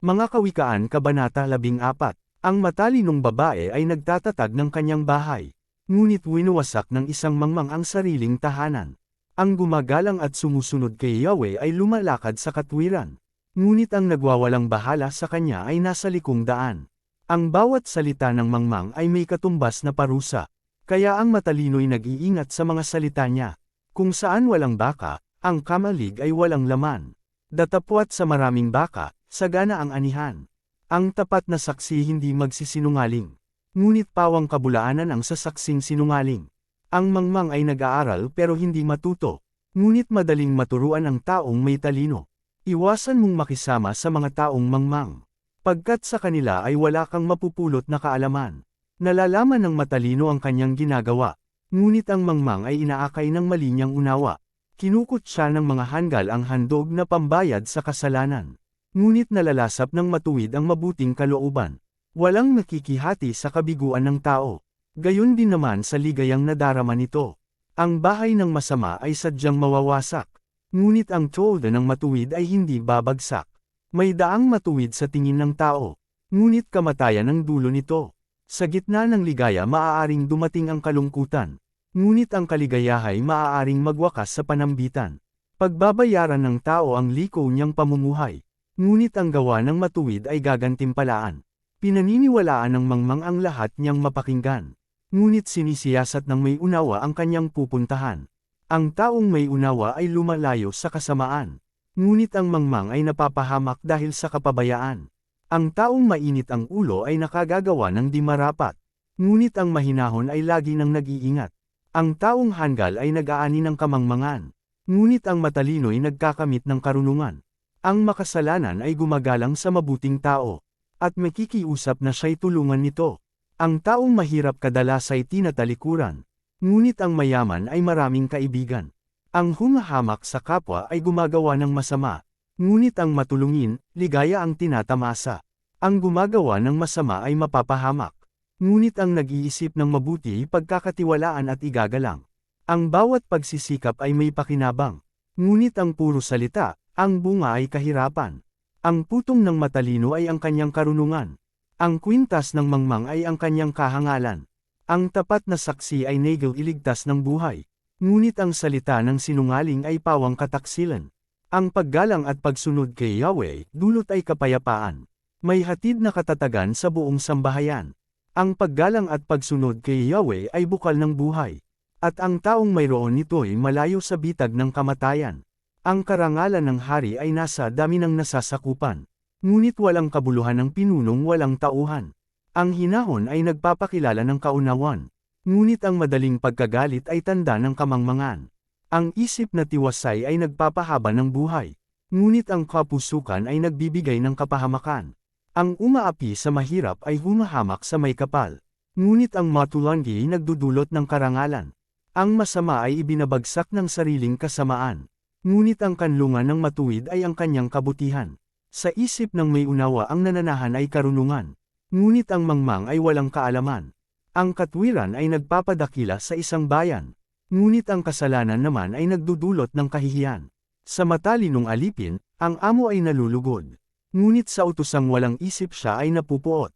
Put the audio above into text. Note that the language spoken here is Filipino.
Mga Kawikaan Kabanata 14. Ang matalinong babae ay nagtatatag ng kanyang bahay. Ngunit winuwasak ng isang mangmang ang sariling tahanan. Ang gumagalang at sumusunod kay Yahweh ay lumalakad sa katwiran. Ngunit ang nagwawalang bahala sa kanya ay nasa likong daan. Ang bawat salita ng mangmang ay may katumbas na parusa. Kaya ang matalino'y nag-iingat sa mga salita niya. Kung saan walang baka, ang kamalig ay walang laman. Datapwat sa maraming baka, sagana ang anihan. Ang tapat na saksi hindi magsisinungaling. Ngunit pawang kabulaanan ang sasaksing sinungaling. Ang mangmang ay nag-aaral pero hindi matuto. Ngunit madaling maturuan ang taong may talino. Iwasan mong makisama sa mga taong mangmang. Pagkat sa kanila ay wala kang mapupulot na kaalaman. Nalalaman ng matalino ang kanyang ginagawa. Ngunit ang mangmang ay inaakay ng mali niyang unawa. Kinukot siya ng mga hanggal ang handog na pambayad sa kasalanan. Ngunit nalalasap ng matuwid ang mabuting kalooban. Walang nakikihati sa kabiguan ng tao. Gayon din naman sa ligayang nadarama nito. Ang bahay ng masama ay sadyang mawawasak. Ngunit ang tolda ng matuwid ay hindi babagsak. May daang matuwid sa tingin ng tao. Ngunit kamatayan ang dulo nito. Sa gitna ng ligaya maaaring dumating ang kalungkutan. Ngunit ang kaligayahay maaaring magwakas sa panambitan. Pagbabayaran ng tao ang liko niyang pamumuhay. Ngunit ang gawa ng matuwid ay gagantimpalaan. Pinaniniwalaan ng mangmang ang lahat niyang mapakinggan. Ngunit sinisiyasat ng may unawa ang kanyang pupuntahan. Ang taong may unawa ay lumalayo sa kasamaan. Ngunit ang mangmang ay napapahamak dahil sa kapabayaan. Ang taong mainit ang ulo ay nakagagawa ng di marapat. Ngunit ang mahinahon ay lagi nang nag-iingat. Ang taong hanggal ay nag-aani ng kamangmangan. Ngunit ang matalino'y nagkakamit ng karunungan. Ang makasalanan ay gumagalang sa mabuting tao. At makikiusap na siya'y tulungan nito. Ang taong mahirap kadalas ay tinatalikuran. Ngunit ang mayaman ay maraming kaibigan. Ang humahamak sa kapwa ay gumagawa ng masama. Ngunit ang matulungin, ligaya ang tinatamasa. Ang gumagawa ng masama ay mapapahamak. Ngunit ang nag-iisip ng mabuti pagkakatiwalaan at igagalang. Ang bawat pagsisikap ay may pakinabang. Ngunit ang puro salita, ang bunga ay kahirapan. Ang putong ng matalino ay ang kanyang karunungan. Ang kwintas ng mangmang ay ang kanyang kahangalan. Ang tapat na saksi ay nagel iligtas ng buhay. Ngunit ang salita ng sinungaling ay pawang kataksilan. Ang paggalang at pagsunod kay Yahweh, dulot ay kapayapaan. May hatid na katatagan sa buong sambahayan. Ang paggalang at pagsunod kay Yahweh ay bukal ng buhay. At ang taong mayroon nito'y malayo sa bitag ng kamatayan. Ang karangalan ng hari ay nasa dami ng nasasakupan. Ngunit walang kabuluhan ng pinunong walang tauhan. Ang hinahon ay nagpapakilala ng kaunawan. Ngunit ang madaling pagkagalit ay tanda ng kamangmangan. Ang isip na tiwasay ay nagpapahaba ng buhay. Ngunit ang kapusukan ay nagbibigay ng kapahamakan. Ang umaapi sa mahirap ay humahamak sa may kapal. Ngunit ang matulanggi ay nagdudulot ng karangalan. Ang masama ay ibinabagsak ng sariling kasamaan. Ngunit ang kanlungan ng matuwid ay ang kanyang kabutihan. Sa isip ng may unawa ang nananahan ay karunungan. Ngunit ang mangmang ay walang kaalaman. Ang katwiran ay nagpapadakila sa isang bayan. Ngunit ang kasalanan naman ay nagdudulot ng kahihiyan. Sa matalinong alipin, ang amo ay nalulugod. Ngunit sa utosang walang isip siya ay napupuot.